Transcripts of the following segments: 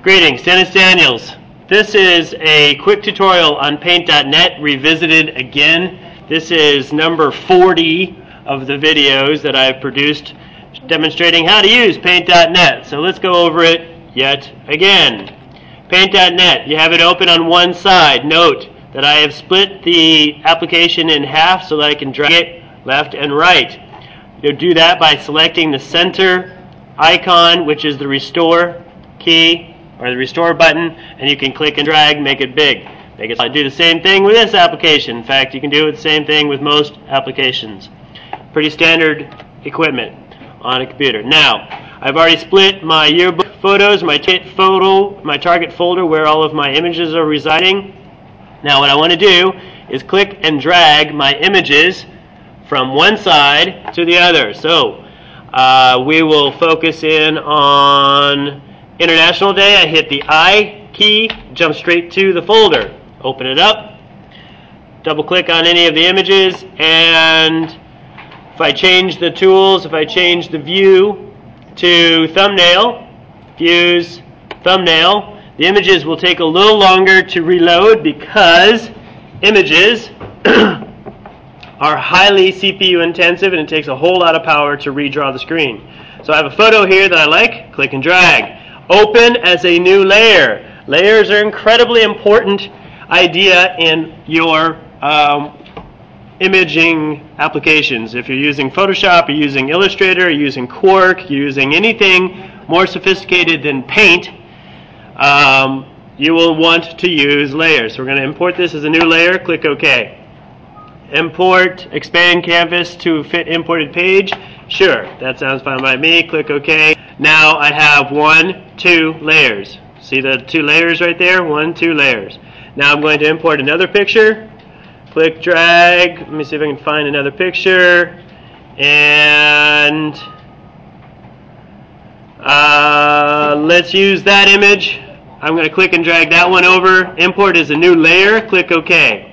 Greetings, Dennis Daniels. This is a quick tutorial on Paint.net revisited again. This is number 40 of the videos that I've produced demonstrating how to use Paint.net. So let's go over it yet again. Paint.net, you have it open on one side. Note that I have split the application in half so that I can drag it left and right. You'll do that by selecting the center icon, which is the restore key or the restore button, and you can click and drag, make it big. Do the same thing with this application. In fact, you can do the same thing with most applications. Pretty standard equipment on a computer. Now, I've already split my yearbook photos, my target folder where all of my images are residing. Now what I want to do is click and drag my images from one side to the other. So we will focus in on International Day. I hit the I key, jump straight to the folder. Open it up, double click on any of the images, and if I change the tools, if I change the view to thumbnail, views, thumbnail, the images will take a little longer to reload because images are highly CPU intensive and it takes a whole lot of power to redraw the screen. So I have a photo here that I like, click and drag. Open as a new layer. Layers are incredibly important idea in your imaging applications. If you're using Photoshop, you're using Illustrator, you're using Quark, you're using anything more sophisticated than Paint, you will want to use layers. So we're going to import this as a new layer, click OK. Import, expand canvas to fit imported page. Sure, that sounds fine by me. Click OK. Now I have 1, 2 layers. See the 2 layers right there? 1, 2 layers. Now I'm going to import another picture. Click, drag. Let me see if I can find another picture. And let's use that image. I'm going to click and drag that one over. Import as a new layer. Click OK.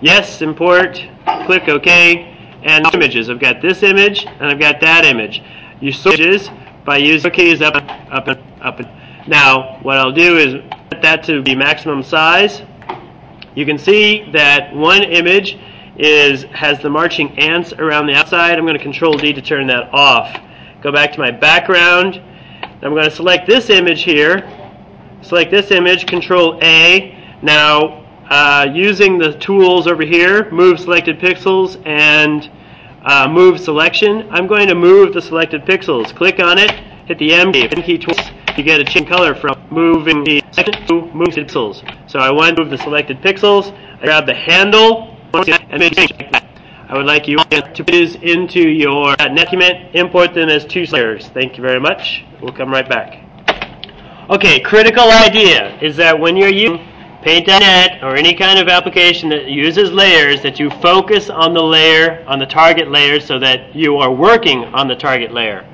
Yes, import. Click OK. And images. I've got this image and I've got that image. You sort images by using keys up, up, up. Now, what I'll do is set that to the maximum size. You can see that one image has the marching ants around the outside. I'm going to Control D to turn that off. Go back to my background. I'm going to select this image here. Select this image, Control A. Now, using the tools over here, move selected pixels and move selection, I'm going to move the selected pixels. Click on it, hit the M key twice. You get a change color from moving the selection to move the pixels. So I want to move the selected pixels. I grab the handle and make change like that. I would like you to put these into your document, import them as 2 layers. Thank you very much. We'll come right back. Okay, critical idea is that when you're using Paint.net or any kind of application that uses layers, that you focus on the layer, on the target layer, so that you are working on the target layer.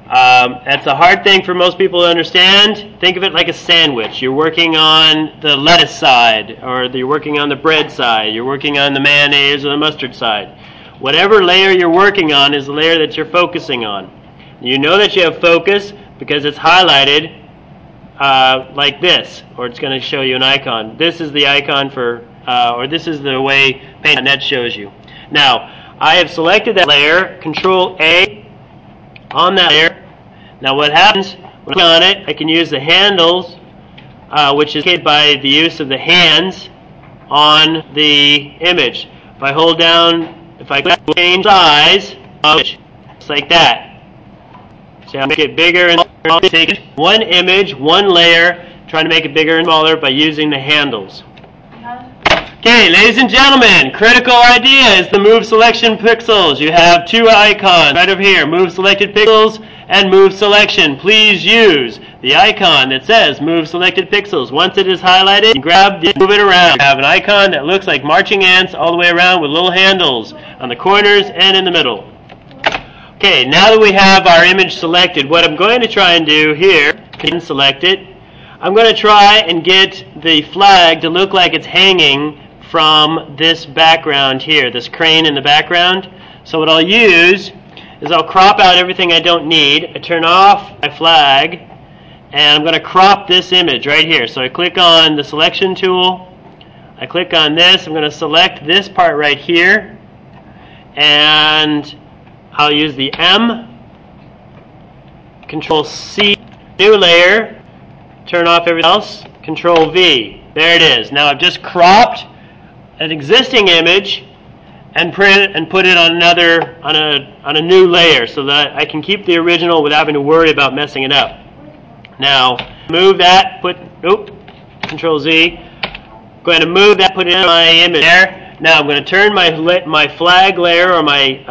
That's a hard thing for most people to understand. Think of it like a sandwich. You're working on the lettuce side, or you're working on the bread side, you're working on the mayonnaise or the mustard side. Whatever layer you're working on is the layer that you're focusing on. You know that you have focus because it's highlighted like this, or it's going to show you an icon. This is the icon for, or this is the way Paint.net shows you. Now, I have selected that layer, Control A on that layer. Now what happens when I click on it, I can use the handles, which is indicated by the use of the hands on the image. If I hold down, if I click change size of it, just like that. So I'll make it bigger and smaller. Take one image, one layer, trying to make it bigger and smaller by using the handles. Okay, ladies and gentlemen, critical idea is the move selection pixels. You have 2 icons right over here, move selected pixels and move selection. Please use the icon that says move selected pixels. Once it is highlighted, grab it, move it around. You have an icon that looks like marching ants all the way around with little handles on the corners and in the middle. Okay, now that we have our image selected, what I'm going to try and do here, is select it. I'm going to try and get the flag to look like it's hanging from this background here, this crane in the background. So what I'll use is I'll crop out everything I don't need. I turn off my flag and I'm going to crop this image right here. So I click on the selection tool, I click on this, I'm going to select this part right here, and I'll use the M, Control C, new layer, turn off everything else, Control V. There it is. Now I've just cropped an existing image and put it on another on a new layer so that I can keep the original without having to worry about messing it up. Now move that, Control Z. Go ahead and move that, put it in my image there. Now I'm going to turn my flag layer or my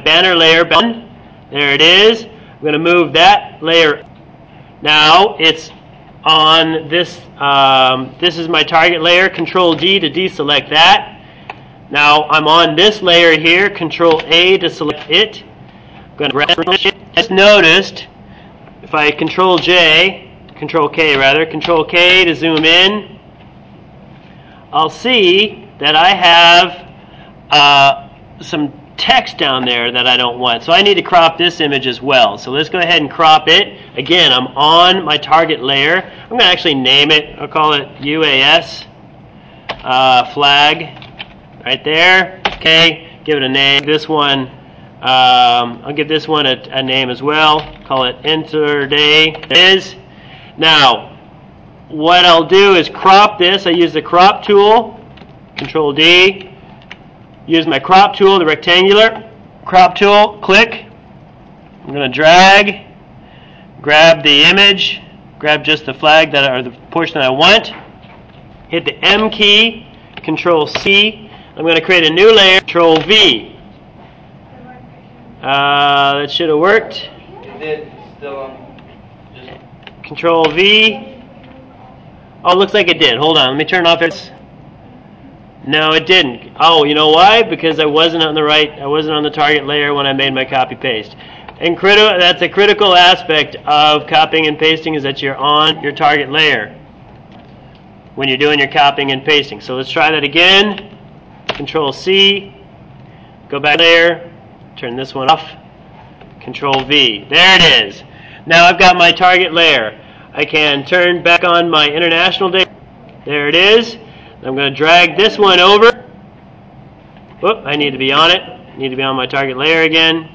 banner layer button. There it is. I'm going to move that layer. Now it's on this. This is my target layer. Control D to deselect that. Now I'm on this layer here. Control A to select it. I'm going to grab it. Just noticed if I Control K rather, Control K to zoom in, I'll see that I have some text down there that I don't want. So I need to crop this image as well. So let's go ahead and crop it. Again, I'm on my target layer. I'm going to actually name it. I'll call it UAS flag right there. Okay, give it a name. This one, I'll give this one a name as well. Call it Enter Day. There it is. Now, what I'll do is crop this. I use the crop tool, Control D. Use my crop tool, the rectangular crop tool, click. I'm going to drag, grab the image, grab just the flag or the portion that I want. Hit the M key, Control C. I'm going to create a new layer, Control V. That should have worked. It did. Still Control V. Oh, it looks like it did. Hold on, let me turn off it. No, it didn't. Oh, you know why? Because I wasn't on the target layer when I made my copy paste. And that's a critical aspect of copying and pasting, is that you're on your target layer when you're doing your copying and pasting. So let's try that again. Control C, go back layer, turn this one off, Control V. There it is. Now I've got my target layer. I can turn back on my international data. There it is. I'm going to drag this one over. Whoop, I need to be on it. I need to be on my target layer again.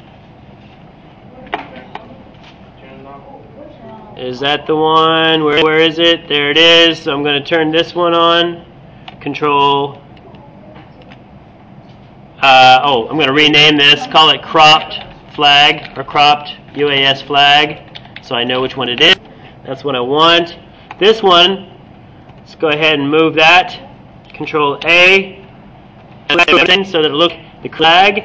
Is that the one? Where is it? There it is. So I'm going to turn this one on. Control. I'm going to rename this. Call it cropped flag or cropped UAS flag, so I know which one it is. That's what I want. This one, let's go ahead and move that. Control A, so that it looks the flag.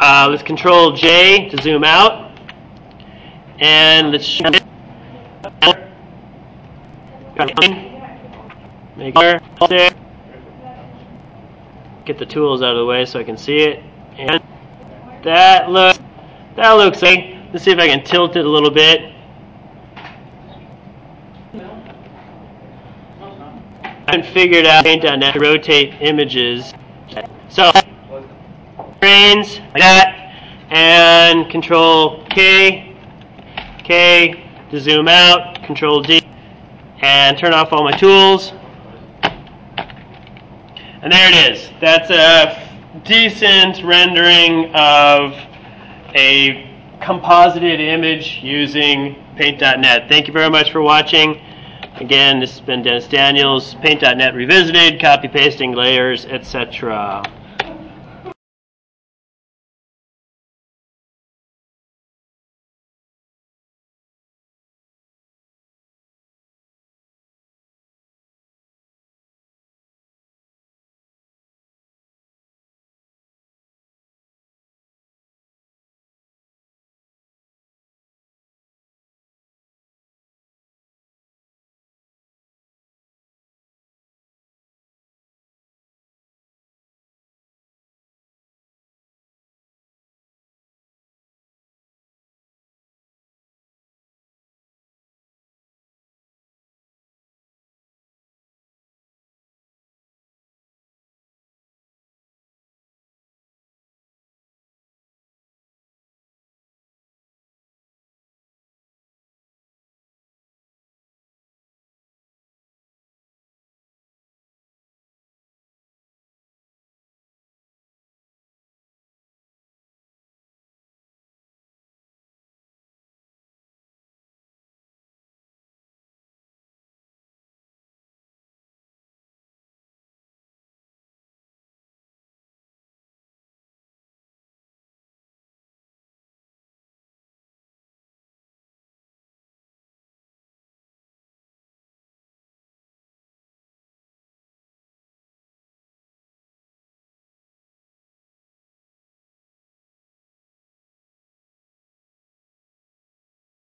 Let's Control J to zoom out, and let's make sure there. Get the tools out of the way so I can see it. And that looks like. Let's see if I can tilt it a little bit. I haven't figured out Paint.net to rotate images. So, trains like that, and Control K to zoom out, Control D, and turn off all my tools. And there it is. That's a decent rendering of a composited image using Paint.net. Thank you very much for watching. Again, this has been Dennis Daniels, Paint.net Revisited, copy pasting layers, etc.